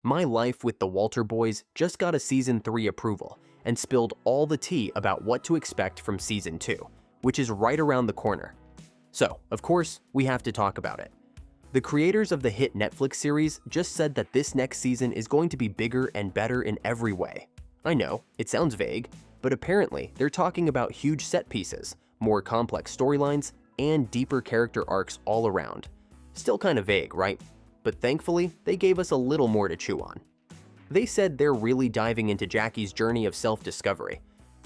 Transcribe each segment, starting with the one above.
My Life with the Walter Boys just got a Season 3 approval and spilled all the tea about what to expect from Season 2, which is right around the corner. So, of course, we have to talk about it. The creators of the hit Netflix series just said that this next season is going to be bigger and better in every way. I know, it sounds vague, but apparently they're talking about huge set pieces, more complex storylines, and deeper character arcs all around. Still kind of vague, right? But thankfully, they gave us a little more to chew on. They said they're really diving into Jackie's journey of self-discovery.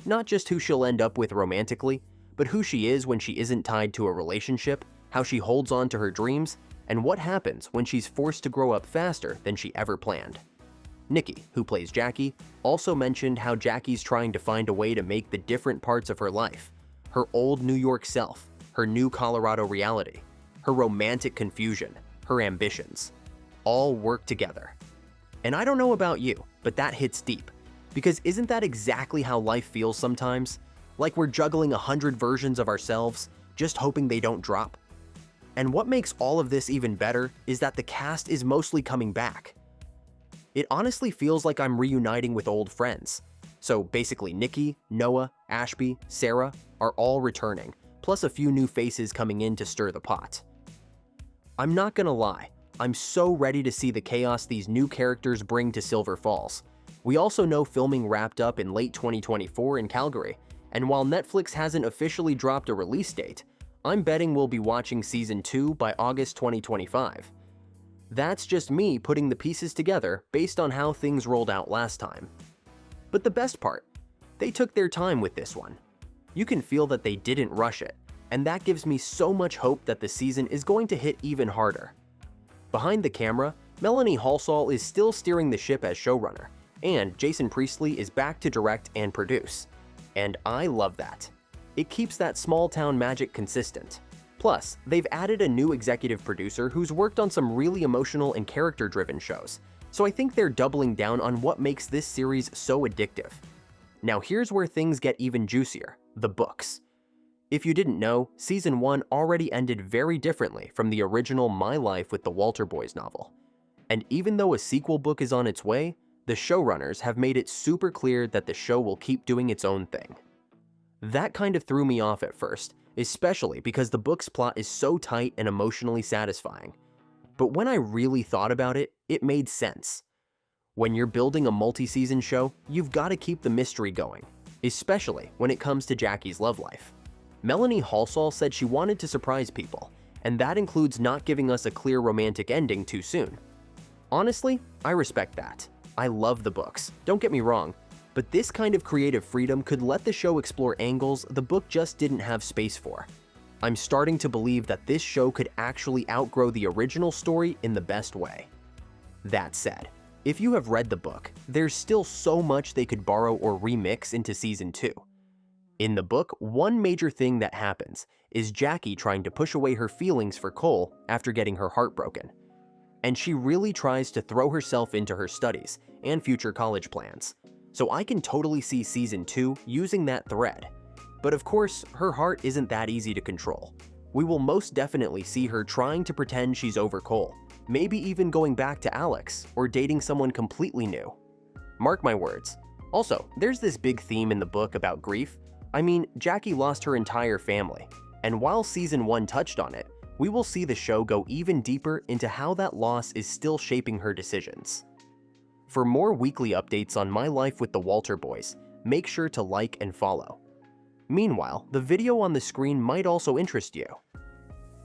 Not just who she'll end up with romantically, but who she is when she isn't tied to a relationship, how she holds on to her dreams, and what happens when she's forced to grow up faster than she ever planned. Nikki, who plays Jackie, also mentioned how Jackie's trying to find a way to make the different parts of her life, her old New York self, her new Colorado reality, her romantic confusion, her ambitions, all work together. And I don't know about you, but that hits deep. Because isn't that exactly how life feels sometimes? Like we're juggling 100 versions of ourselves, just hoping they don't drop? And what makes all of this even better is that the cast is mostly coming back. It honestly feels like I'm reuniting with old friends. So basically Nikki, Noah, Ashby, Sarah are all returning, plus a few new faces coming in to stir the pot. I'm not gonna lie, I'm so ready to see the chaos these new characters bring to Silver Falls. We also know filming wrapped up in late 2024 in Calgary, and while Netflix hasn't officially dropped a release date, I'm betting we'll be watching Season 2 by August 2025. That's just me putting the pieces together based on how things rolled out last time. But the best part, they took their time with this one. You can feel that they didn't rush it, and that gives me so much hope that the season is going to hit even harder. Behind the camera, Melanie Halsall is still steering the ship as showrunner, and Jason Priestley is back to direct and produce. And I love that. It keeps that small-town magic consistent. Plus, they've added a new executive producer who's worked on some really emotional and character-driven shows, so I think they're doubling down on what makes this series so addictive. Now here's where things get even juicier, the books. If you didn't know, Season 1 already ended very differently from the original My Life with the Walter Boys novel. And even though a sequel book is on its way, the showrunners have made it super clear that the show will keep doing its own thing. That kind of threw me off at first, especially because the book's plot is so tight and emotionally satisfying. But when I really thought about it, it made sense. When you're building a multi-season show, you've got to keep the mystery going, especially when it comes to Jackie's love life. Melanie Halsall said she wanted to surprise people, and that includes not giving us a clear romantic ending too soon. Honestly, I respect that. I love the books, don't get me wrong, but this kind of creative freedom could let the show explore angles the book just didn't have space for. I'm starting to believe that this show could actually outgrow the original story in the best way. That said, if you have read the book, there's still so much they could borrow or remix into Season 2. In the book, one major thing that happens is Jackie trying to push away her feelings for Cole after getting her heart broken. And she really tries to throw herself into her studies and future college plans. So I can totally see Season 2 using that thread. But of course, her heart isn't that easy to control. We will most definitely see her trying to pretend she's over Cole, maybe even going back to Alex or dating someone completely new. Mark my words. Also, there's this big theme in the book about grief. I mean, Jackie lost her entire family, and while Season 1 touched on it, we will see the show go even deeper into how that loss is still shaping her decisions. For more weekly updates on My Life with the Walter Boys, make sure to like and follow. Meanwhile, the video on the screen might also interest you.